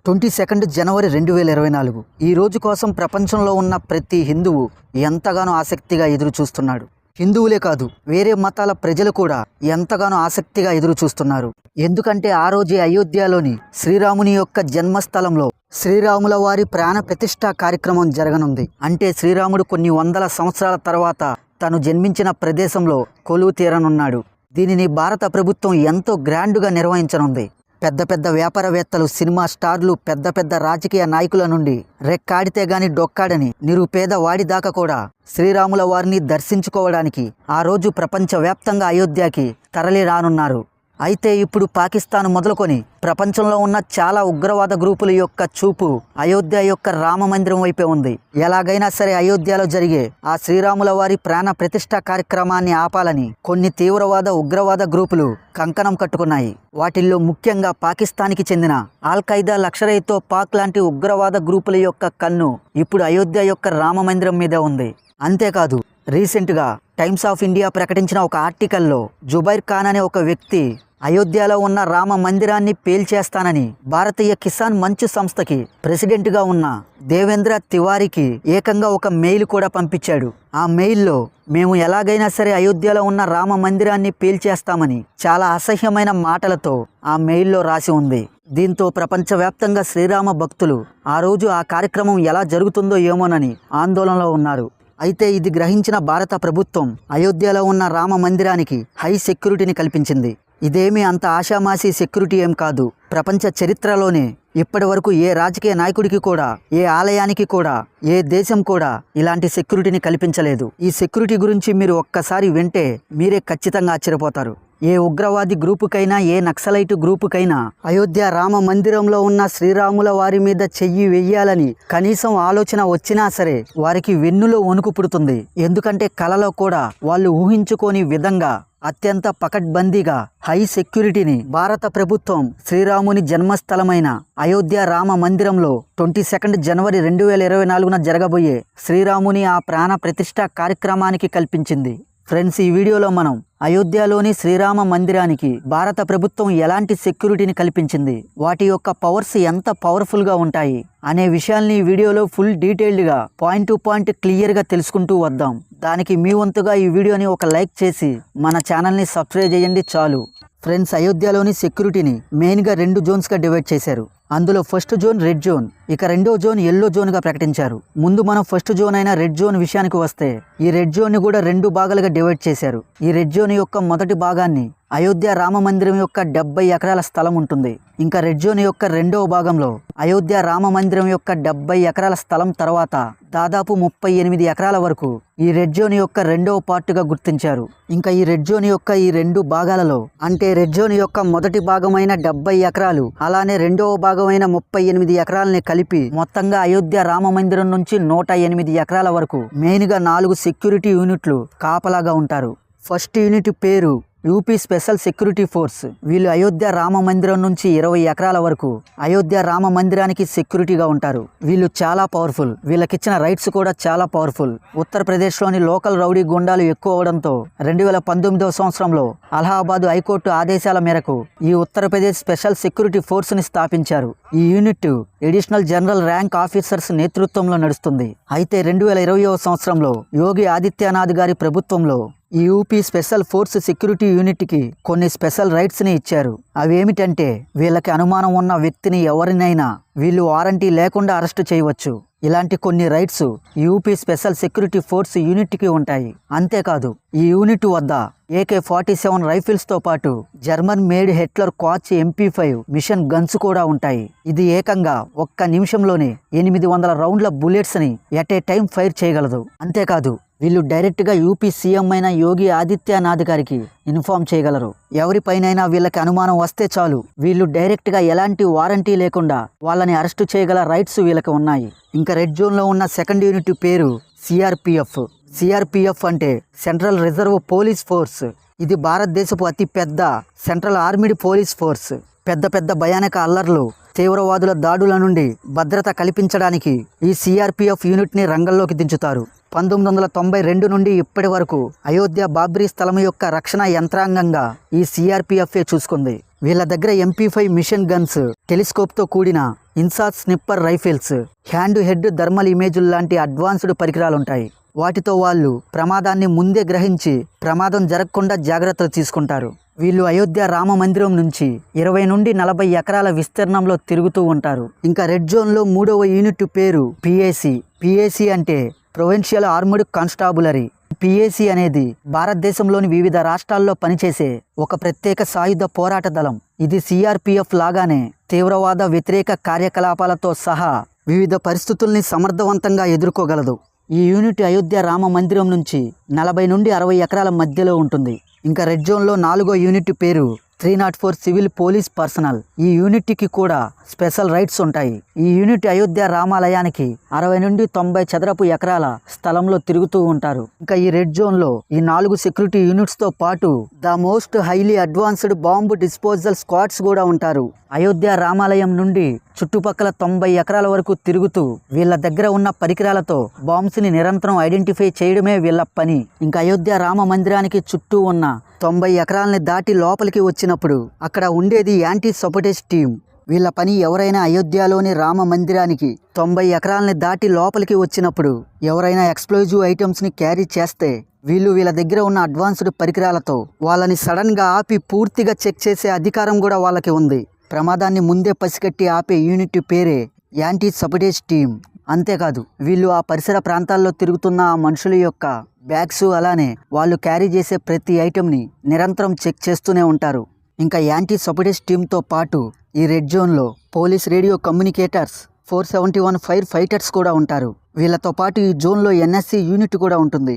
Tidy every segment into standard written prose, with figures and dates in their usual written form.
22 జనవరి 2024 ఈ రోజు కోసం ప్రపంచంలో ఉన్న ప్రతి హిందువు ఎంతగానో ఆసక్తిగా ఎదురు చూస్తున్నాడు. హిందువులే కాదు, వేరే మతాల ప్రజలు కూడా ఎంతగానో ఆసక్తిగా ఎదురు చూస్తున్నారు. ఎందుకంటే ఆ రోజే అయోధ్యలోని శ్రీరాముని యొక్క జన్మస్థలంలో శ్రీరాముల వారి ప్రాణ ప్రతిష్ఠ కార్యక్రమం జరగనుంది. అంటే శ్రీరాముడు కొన్ని వందల సంవత్సరాల తర్వాత తను జన్మించిన ప్రదేశంలో కొలువు తీరనున్నాడు. దీనిని భారత ప్రభుత్వం ఎంతో గ్రాండ్గా నిర్వహించనుంది. పెద్ద పెద్ద వ్యాపారవేత్తలు, సినిమా స్టార్లు, పెద్ద పెద్ద రాజకీయ నాయకుల నుండి రెక్కాడితే గాని డొక్కాడని నిరుపేద వాడి దాకా కూడా శ్రీరాముల వారిని దర్శించుకోవడానికి ఆ రోజు ప్రపంచవ్యాప్తంగా అయోధ్యకి తరలి రానున్నారు. అయితే ఇప్పుడు పాకిస్తాన్ మొదలుకొని ప్రపంచంలో ఉన్న చాలా ఉగ్రవాద గ్రూపుల యొక్క చూపు అయోధ్య యొక్క రామ మందిరం వైపే ఉంది. ఎలాగైనా సరే అయోధ్యలో జరిగే ఆ శ్రీరాముల వారి ప్రాణ ప్రతిష్ఠ కార్యక్రమాన్ని ఆపాలని కొన్ని తీవ్రవాద ఉగ్రవాద గ్రూపులు కంకణం కట్టుకున్నాయి. వాటిల్లో ముఖ్యంగా పాకిస్తాన్కి చెందిన ఆల్-ఖైదా, లష్కర్-ఇ-తోబా పాక్ లాంటి ఉగ్రవాద గ్రూపుల యొక్క కన్ను ఇప్పుడు అయోధ్య యొక్క రామ మందిరం మీదే ఉంది. అంతేకాదు, రీసెంట్గా టైమ్స్ ఆఫ్ ఇండియా ప్రకటించిన ఒక ఆర్టికల్లో జుబైర్ ఖాన్ అనే ఒక వ్యక్తి అయోధ్యలో ఉన్న రామ మందిరాన్ని పేల్చేస్తానని భారతీయ కిసాన్ మంచ్ సంస్థకి ప్రెసిడెంట్గా ఉన్న దేవేంద్ర తివారీకి ఏకంగా ఒక మెయిల్ కూడా పంపించాడు. ఆ మెయిల్లో మేము ఎలాగైనా సరే అయోధ్యలో ఉన్న రామ మందిరాన్ని పేల్చేస్తామని చాలా అసహ్యమైన మాటలతో ఆ మెయిల్లో రాసి ఉంది. దీంతో ప్రపంచవ్యాప్తంగా శ్రీరామ భక్తులు ఆ రోజు ఆ కార్యక్రమం ఎలా జరుగుతుందో ఏమోనని ఆందోళనలో ఉన్నారు. అయితే ఇది గ్రహించిన భారత ప్రభుత్వం అయోధ్యలో ఉన్న రామ మందిరానికి హై సెక్యూరిటీని కల్పించింది. ఇదేమీ అంత ఆషామాషీ సెక్యూరిటీ ఏం కాదు. ప్రపంచ చరిత్రలోనే ఇప్పటి వరకు ఏ రాజకీయ నాయకుడికి కూడా, ఏ ఆలయానికి కూడా, ఏ దేశం కూడా ఇలాంటి సెక్యూరిటీని కల్పించలేదు. ఈ సెక్యూరిటీ గురించి మీరు ఒక్కసారి వింటే మీరే ఖచ్చితంగా ఆశ్చర్యపోతారు. ఏ ఉగ్రవాది గ్రూపుకైనా, ఏ నక్సలైట్ గ్రూపుకైనా అయోధ్య రామ మందిరంలో ఉన్న శ్రీరాముల వారి మీద చెయ్యి వెయ్యాలని కనీసం ఆలోచన వచ్చినా సరే వారికి వెన్నులో వణుకు పుడుతుంది. ఎందుకంటే కలలో కూడా వాళ్ళు ఊహించుకోని విధంగా అత్యంత పకడ్బందీగా హై సెక్యూరిటీని భారత ప్రభుత్వం శ్రీరాముని జన్మస్థలమైన అయోధ్య రామ మందిరంలో 22 జనవరి 2024 జరగబోయే శ్రీరాముని ఆ ప్రాణ ప్రతిష్ఠ కార్యక్రమానికి కల్పించింది. ఫ్రెండ్స్, ఈ వీడియోలో మనం అయోధ్యలోని శ్రీరామ మందిరానికి భారత ప్రభుత్వం ఎలాంటి సెక్యూరిటీని కల్పించింది, వాటి యొక్క పవర్స్ ఎంత పవర్ఫుల్గా ఉంటాయి అనే విషయాల్ని ఈ వీడియోలో ఫుల్ డీటెయిల్డ్గా పాయింట్ టు పాయింట్ క్లియర్గా తెలుసుకుంటూ వద్దాం. దానికి మీ వంతుగా ఈ వీడియోని ఒక లైక్ చేసి మన ఛానల్ని సబ్స్క్రైబ్ చేయండి చాలు. ఫ్రెండ్స్, అయోధ్యలోని సెక్యూరిటీని మెయిన్గా 2 జోన్స్గా డివైడ్ చేశారు. అందులో ఫస్ట్ జోన్ రెడ్ జోన్, ఇక రెండో జోన్ ఎల్లో జోన్గా ప్రకటించారు. ముందు మనం ఫస్ట్ జోన్ అయిన రెడ్ జోన్ విషయానికి వస్తే, ఈ రెడ్ జోన్ని కూడా 2 భాగాలుగా డివైడ్ చేశారు. ఈ రెడ్ జోన్ యొక్క మొదటి భాగాన్ని అయోధ్య రామ మందిరం యొక్క 70 ఎకరాల స్థలం ఉంటుంది. ఇంకా రెడ్ జోన్ యొక్క రెండవ భాగంలో అయోధ్య రామ మందిరం యొక్క 70 ఎకరాల స్థలం తర్వాత దాదాపు 38 ఎకరాల వరకు ఈ రెడ్ జోన్ యొక్క రెండవ పార్ట్గా గుర్తించారు. ఇంకా ఈ రెడ్ జోన్ యొక్క ఈ 2 భాగాలలో, అంటే రెడ్ జోన్ యొక్క మొదటి భాగమైన 70 ఎకరాలు అలానే రెండవ భాగమైన 38 ఎకరాలని కలిపి మొత్తంగా అయోధ్య రామ మందిరం నుంచి 108 ఎకరాల వరకు మెయిన్గా 4 సెక్యూరిటీ యూనిట్లు కాపలాగా ఉంటారు. ఫస్ట్ యూనిట్ పేరు యూపీ స్పెషల్ సెక్యూరిటీ ఫోర్స్. వీళ్ళు అయోధ్య రామ మందిరం నుంచి 20 ఎకరాల వరకు అయోధ్య రామ మందిరానికి సెక్యూరిటీగా ఉంటారు. వీళ్ళు చాలా పవర్ఫుల్. వీళ్ళకిచ్చిన రైట్స్ కూడా చాలా పవర్ఫుల్. ఉత్తరప్రదేశ్లోని లోకల్ రౌడీ గుండాలు ఎక్కువ అవడంతో 2019వ సంవత్సరంలో అలహాబాద్ హైకోర్టు ఆదేశాల మేరకు ఈ ఉత్తరప్రదేశ్ స్పెషల్ సెక్యూరిటీ ఫోర్స్ని స్థాపించారు. ఈ unit additional general rank officers నేతృత్వంలో నడుస్తుంది. అయితే 2020వ సంవత్సరంలో యోగి ఆదిత్యనాథ్ గారి ప్రభుత్వంలో ఈ యూపీ స్పెషల్ ఫోర్స్ సెక్యూరిటీ యూనిట్కి కొన్ని స్పెషల్ రైట్స్ని ఇచ్చారు. అవేమిటంటే, వీళ్ళకి అనుమానం ఉన్న వ్యక్తిని ఎవరినైనా వీళ్ళు వారంటీ లేకుండా అరెస్టు చేయవచ్చు. ఇలాంటి కొన్ని rights UP special security force యూనిట్కి ఉంటాయి. అంతేకాదు, ఈ యూనిట్ వద్ద AK-47 రైఫిల్స్తో పాటు German made Heckler Koch MP5 machine guns కూడా ఉంటాయి. ఇది ఏకంగా ఒక్క నిమిషంలోనే 800 రౌండ్ల బుల్లెట్స్ని ఎట్ ఏ టైం ఫైర్ చేయగలదు. అంతేకాదు, వీళ్ళు డైరెక్ట్గా యూపీ సీఎం అయిన యోగి ఆదిత్యనాథ్ గారికి ఇన్ఫార్మ్ చేయగలరు. ఎవరిపైనైనా వీళ్ళకి అనుమానం వస్తే చాలు, వీళ్ళు డైరెక్ట్గా ఎలాంటి వారంటీ లేకుండా వాళ్ళని అరెస్టు చేయగల రైట్స్ వీళ్ళకి ఉన్నాయి. ఇంకా రెడ్ జోన్లో ఉన్న సెకండ్ యూనిట్ పేరు CRPF. CRPF అంటే సెంట్రల్ రిజర్వ్ పోలీస్ ఫోర్స్. ఇది భారతదేశపు అతి పెద్ద సెంట్రల్ ఆర్మీడ్ పోలీస్ ఫోర్స్. పెద్ద పెద్ద భయానక అల్లర్లు, తీవ్రవాదుల దాడుల నుండి భద్రత కల్పించడానికి ఈ CRPF యూనిట్ని రంగంలోకి దించుతారు. 1992 నుండి ఇప్పటి వరకు అయోధ్య బాబ్రీ స్థలం యొక్క రక్షణ యంత్రాంగంగా ఈ CRPF చూసుకుంది. వీళ్ళ దగ్గర MP5 మిషన్ గన్స్, టెలిస్కోప్తో కూడిన INSAS sniper rifles, hand held thermal ఇమేజులు లాంటి అడ్వాన్స్డ్ పరికరాలుంటాయి. వాటితో వాళ్ళు ప్రమాదాన్ని ముందే గ్రహించి ప్రమాదం జరగకుండా జాగ్రత్తలు తీసుకుంటారు. వీళ్ళు అయోధ్య రామ మందిరం నుంచి 20 నుండి 40 ఎకరాల విస్తీర్ణంలో తిరుగుతూ ఉంటారు. ఇంకా రెడ్ జోన్లో 3వ యూనిట్ పేరు PAC. PAC అంటే ప్రొవిన్షియల్ ఆర్మ్డ్ కాన్స్టాబులరీ. PAC అనేది భారతదేశంలోని వివిధ రాష్ట్రాల్లో పనిచేసే ఒక ప్రత్యేక సాయుధ పోరాట దళం. ఇది CRPF లాగానే తీవ్రవాద వ్యతిరేక కార్యకలాపాలతో సహా వివిధ పరిస్థితుల్ని సమర్థవంతంగా ఎదుర్కోగలదు. ఈ యూనిట్ అయోధ్య రామ మందిరం నుంచి 40 నుండి 60 ఎకరాల మధ్యలో ఉంటుంది. ఇంకా రెడ్ జోన్లో 4వ యూనిట్ పేరు 304 సివిల్ పోలీస్ పర్సనల్. ఈ యూనిట్కి కూడా స్పెషల్ రైట్స్ ఉంటాయి. ఈ యూనిట్ అయోధ్య రామాలయానికి 60 నుండి 90 చదరపు ఎకరాల స్థలంలో తిరుగుతూ ఉంటారు. ఇంకా ఈ రెడ్ జోన్లో ఈ 4 సెక్యూరిటీ యూనిట్స్తో పాటు the most highly advanced bomb disposal squads కూడా ఉంటారు. అయోధ్య రామాలయం నుండి చుట్టుపక్కల 90 ఎకరాల వరకు తిరుగుతూ వీళ్ళ దగ్గర ఉన్న పరికరాలతో బాంబ్స్ని నిరంతరం ఐడెంటిఫై చేయడమే వీళ్ళ పని. ఇంకా అయోధ్య రామ మందిరానికి చుట్టూ ఉన్న 90 ఎకరాలని దాటి లోపలికి వచ్చినప్పుడు అక్కడ ఉండేది యాంటీ సపోర్టేజ్ టీం. వీళ్ళ పని ఎవరైనా అయోధ్యలోని రామ మందిరానికి 90 ఎకరాలని దాటి లోపలికి వచ్చినప్పుడు ఎవరైనా ఎక్స్ప్లోజివ్ ఐటమ్స్ని క్యారీ చేస్తే వీళ్ళ దగ్గర ఉన్న అడ్వాన్స్డ్ పరికరాలతో వాళ్ళని సడన్గా ఆపి పూర్తిగా చెక్ చేసే అధికారం కూడా వాళ్ళకి ఉంది. ప్రమాదాన్ని ముందే పసిగట్టి ఆపే యూనిట్ పేరే యాంటీ సపోర్టేజ్ టీం. అంతేకాదు వీళ్ళు ఆ పరిసర ప్రాంతాల్లో తిరుగుతున్న ఆ మనుషుల యొక్క బ్యాగ్స్, అలానే వాళ్ళు క్యారీ చేసే ప్రతి ఐటెంని నిరంతరం చెక్ చేస్తూనే ఉంటారు. ఇంకా యాంటీ సపోర్టేజ్ టీంతో పాటు ఈ రెడ్ జోన్లో police radio communicators, 471 fire fighters కూడా ఉంటారు. వీళ్ళతో పాటు ఈ జోన్లో NSC యూనిట్ కూడా ఉంటుంది.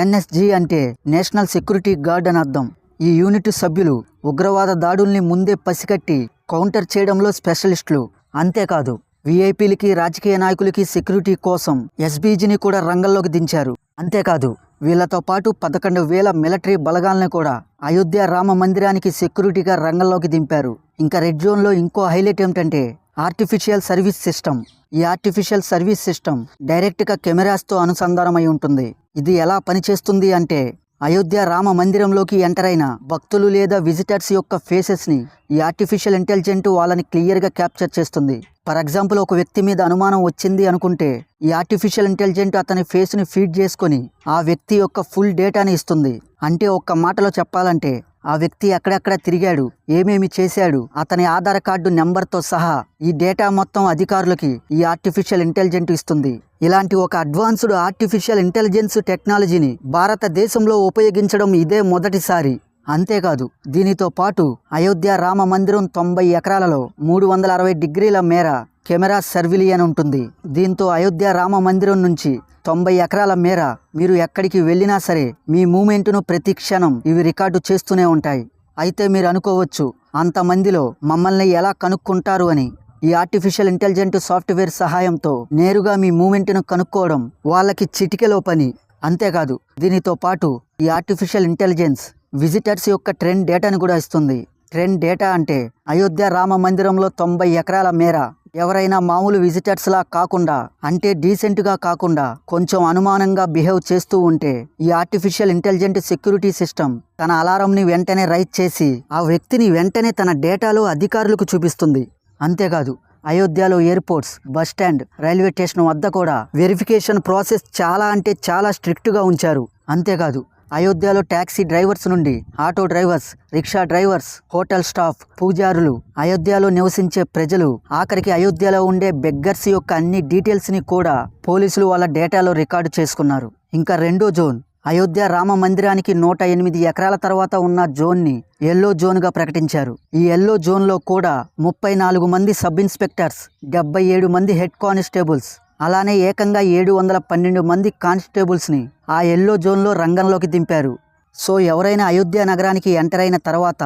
NSG అంటే నేషనల్ సెక్యూరిటీ గార్డ్ అని అర్థం. ఈ యూనిట్ సభ్యులు ఉగ్రవాద దాడుల్ని ముందే పసిగట్టి కౌంటర్ చేయడంలో స్పెషలిస్టులు. అంతేకాదు VIPలకి, రాజకీయ నాయకులకి సెక్యూరిటీ కోసం SBGని కూడా రంగంలోకి దించారు. అంతేకాదు వీళ్ళతో పాటు 11,000 మిలిటరీ బలగాల్ని కూడా అయోధ్య రామ మందిరానికి సెక్యూరిటీగా రంగంలోకి దింపారు. ఇంకా రెడ్ జోన్లో ఇంకో హైలైట్ ఏమిటంటే ఆర్టిఫిషియల్ సర్వీస్ సిస్టమ్. ఈ ఆర్టిఫిషియల్ సర్వీస్ సిస్టమ్ డైరెక్ట్గా కెమెరాస్తో అనుసంధానమై ఉంటుంది. ఇది ఎలా పనిచేస్తుంది అంటే అయోధ్య రామ మందిరంలోకి ఎంటర్ అయిన భక్తులు లేదా విజిటర్స్ యొక్క ఫేసెస్ని ఈ ఆర్టిఫిషియల్ ఇంటెలిజెంట్ వాళ్ళని క్లియర్గా క్యాప్చర్ చేస్తుంది. ఫర్ ఎగ్జాంపుల్, ఒక వ్యక్తి మీద అనుమానం వచ్చింది అనుకుంటే ఈ ఆర్టిఫిషియల్ ఇంటెలిజెంట్ అతని ఫేస్ని ఫీడ్ చేసుకొని ఆ వ్యక్తి యొక్క ఫుల్ డేటాని ఇస్తుంది. అంటే ఒక్క మాటలో చెప్పాలంటే ఆ వ్యక్తి ఎక్కడెక్కడ తిరిగాడు, ఏమేమి చేశాడు, అతని ఆధార్ కార్డు నెంబర్తో సహా ఈ డేటా మొత్తం అధికారులకి ఈ ఆర్టిఫిషియల్ ఇంటెలిజెంట్ ఇస్తుంది. ఇలాంటి ఒక అడ్వాన్స్డ్ ఆర్టిఫిషియల్ ఇంటెలిజెన్స్ టెక్నాలజీని భారతదేశంలో ఉపయోగించడం ఇదే మొదటిసారి. అంతేకాదు దీనితో పాటు అయోధ్య రామ మందిరం 90 ఎకరాలలో 360 డిగ్రీల మేర కెమెరా సర్విలియన్ ఉంటుంది. దీంతో అయోధ్య రామ మందిరం నుంచి 90 ఎకరాల మేర మీరు ఎక్కడికి వెళ్ళినా సరే మీ మూమెంట్ను ప్రతి క్షణం ఇవి రికార్డు చేస్తూనే ఉంటాయి. అయితే మీరు అనుకోవచ్చు, అంతమందిలో మమ్మల్ని ఎలా కనుక్కుంటారు అని. ఈ ఆర్టిఫిషియల్ ఇంటెలిజెంట్ సాఫ్ట్వేర్ సహాయంతో నేరుగా మీ మూమెంట్ను కనుక్కోవడం వాళ్ళకి చిటికెలో పని. అంతేకాదు దీనితో పాటు ఈ ఆర్టిఫిషియల్ ఇంటెలిజెన్స్ విజిటర్స్ యొక్క ట్రెండ్ డేటాను కూడా ఇస్తుంది. ట్రెండ్ డేటా అంటే అయోధ్య రామ మందిరంలో 90 ఎకరాల మేర ఎవరైనా మామూలు విజిటర్స్లా కాకుండా, అంటే డీసెంట్గా కాకుండా కొంచెం అనుమానంగా బిహేవ్ చేస్తూ ఉంటే ఈ ఆర్టిఫిషియల్ ఇంటెలిజెంట్ సెక్యూరిటీ సిస్టమ్ తన అలారంని వెంటనే రైట్ చేసి ఆ వ్యక్తిని వెంటనే తన డేటాలో అధికారులకు చూపిస్తుంది. అంతేకాదు అయోధ్యలో airports, bus stand, railway station వద్ద కూడా వెరిఫికేషన్ ప్రాసెస్ చాలా అంటే చాలా స్ట్రిక్ట్గా ఉంచారు. అంతేకాదు అయోధ్యలో ట్యాక్సీ డ్రైవర్స్ నుండి auto drivers, rickshaw drivers, hotel staff, పూజారులు, అయోధ్యలో నివసించే ప్రజలు, ఆఖరికి అయోధ్యలో ఉండే బెగ్గర్స్ యొక్క అన్ని డీటెయిల్స్ని కూడా పోలీసులు వాళ్ళ డేటాలో రికార్డు చేసుకున్నారు. ఇంకా రెండో జోన్ అయోధ్య రామ మందిరానికి 108 ఎకరాల తర్వాత ఉన్న జోన్ని ఎల్లో జోన్గా ప్రకటించారు. ఈ ఎల్లో జోన్లో కూడా 34 మంది సబ్ ఇన్స్పెక్టర్స్, 77 మంది హెడ్ కానిస్టేబుల్స్, అలానే ఏకంగా 712 మంది కానిస్టేబుల్స్ని ఆ ఎల్లో జోన్లో రంగంలోకి దింపారు. సో ఎవరైనా అయోధ్య నగరానికి ఎంటర్ అయిన తర్వాత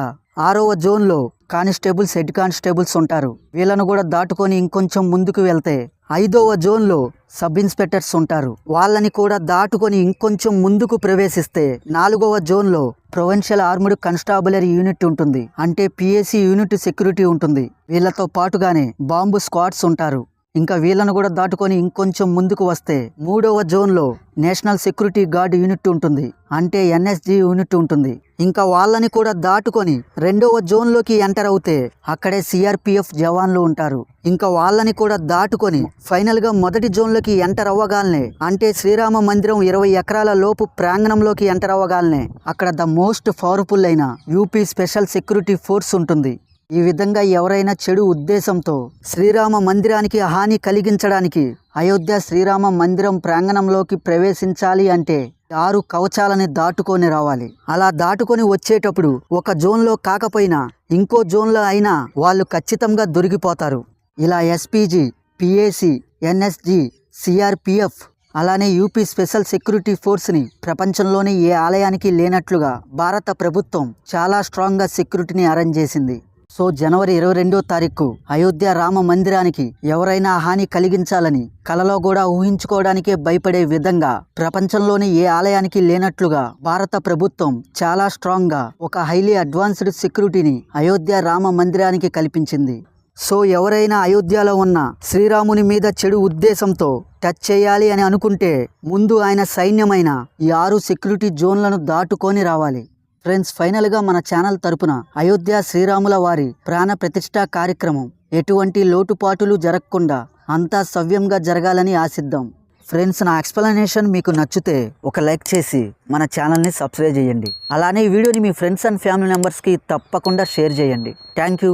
6వ జోన్లో కానిస్టేబుల్స్, హెడ్ కానిస్టేబుల్స్ ఉంటారు. వీళ్ళను కూడా దాటుకొని ఇంకొంచెం ముందుకు వెళ్తే 5వ జోన్లో సబ్ ఇన్స్పెక్టర్స్ ఉంటారు. వాళ్ళని కూడా దాటుకొని ఇంకొంచెం ముందుకు ప్రవేశిస్తే 4వ జోన్లో ప్రొవిన్షియల్ ఆర్మ్డ్ కాన్స్టాబులరీ యూనిట్ ఉంటుంది. అంటే PAC యూనిట్ సెక్యూరిటీ ఉంటుంది. వీళ్ళతో పాటుగానే బాంబు స్క్వాడ్స్ ఉంటారు. ఇంకా వీళ్ళను కూడా దాటుకొని ఇంకొంచెం ముందుకు వస్తే 3వ జోన్లో నేషనల్ సెక్యూరిటీ గార్డ్ యూనిట్ ఉంటుంది, అంటే ఎన్ఎస్జి యూనిట్ ఉంటుంది. ఇంకా వాళ్ళని కూడా దాటుకొని 2వ జోన్లోకి ఎంటర్ అవుతే అక్కడే సిఆర్పిఎఫ్ జవాన్లు ఉంటారు. ఇంకా వాళ్ళని కూడా దాటుకొని ఫైనల్గా మొదటి జోన్లోకి ఎంటర్ అవ్వగానే, అంటే శ్రీరామ మందిరం 20 ఎకరాల లోపు ప్రాంగణంలోకి ఎంటర్ అవ్వగానే అక్కడ ద మోస్ట్ పవర్ఫుల్ అయిన యూపీ స్పెషల్ సెక్యూరిటీ ఫోర్స్ ఉంటుంది. ఈ విధంగా ఎవరైనా చెడు ఉద్దేశంతో శ్రీరామ మందిరానికి హాని కలిగించడానికి అయోధ్య శ్రీరామ మందిరం ప్రాంగణంలోకి ప్రవేశించాలి అంటే 6 కవచాలని దాటుకొని రావాలి. అలా దాటుకొని వచ్చేటప్పుడు ఒక జోన్లో కాకపోయినా ఇంకో జోన్లో అయినా వాళ్ళు ఖచ్చితంగా దొరికిపోతారు. ఇలా ఎస్పీజీ, పిఏసి, ఎన్ఎస్జి, సిఆర్పిఎఫ్ అలానే యూపీ స్పెషల్ సెక్యూరిటీ ఫోర్స్ని ప్రపంచంలోని ఏ ఆలయానికి లేనట్లుగా భారత ప్రభుత్వం చాలా స్ట్రాంగ్గా సెక్యూరిటీని అరేంజ్ చేసింది. సో జనవరి 22వ తారీఖు అయోధ్య రామ మందిరానికి ఎవరైనా హాని కలిగించాలని కలలో కూడా ఊహించుకోవడానికే భయపడే విధంగా ప్రపంచంలోని ఏ ఆలయానికి లేనట్లుగా భారత ప్రభుత్వం చాలా స్ట్రాంగ్గా ఒక హైలీ అడ్వాన్స్డ్ సెక్యూరిటీని అయోధ్య రామ మందిరానికి కల్పించింది. సో ఎవరైనా అయోధ్యలో ఉన్న శ్రీరాముని మీద చెడు ఉద్దేశంతో టచ్ చేయాలి అని అనుకుంటే ముందు ఆయన సైన్యమైన ఈ 6 సెక్యూరిటీ జోన్లను దాటుకొని రావాలి. ఫ్రెండ్స్, ఫైనల్గా మన ఛానల్ తరపున అయోధ్య శ్రీరాముల వారి ప్రాణ ప్రతిష్ఠా కార్యక్రమం ఎటువంటి లోటుపాటులు జరగకుండా అంతా సవ్యంగా జరగాలని ఆశిద్దాం. ఫ్రెండ్స్, నా ఎక్స్ప్లెనేషన్ మీకు నచ్చితే ఒక లైక్ చేసి మన ఛానల్ని సబ్స్క్రైబ్ చేయండి. అలానే ఈ వీడియోని మీ ఫ్రెండ్స్ అండ్ ఫ్యామిలీ మెంబర్స్కి తప్పకుండా షేర్ చేయండి. Thank you.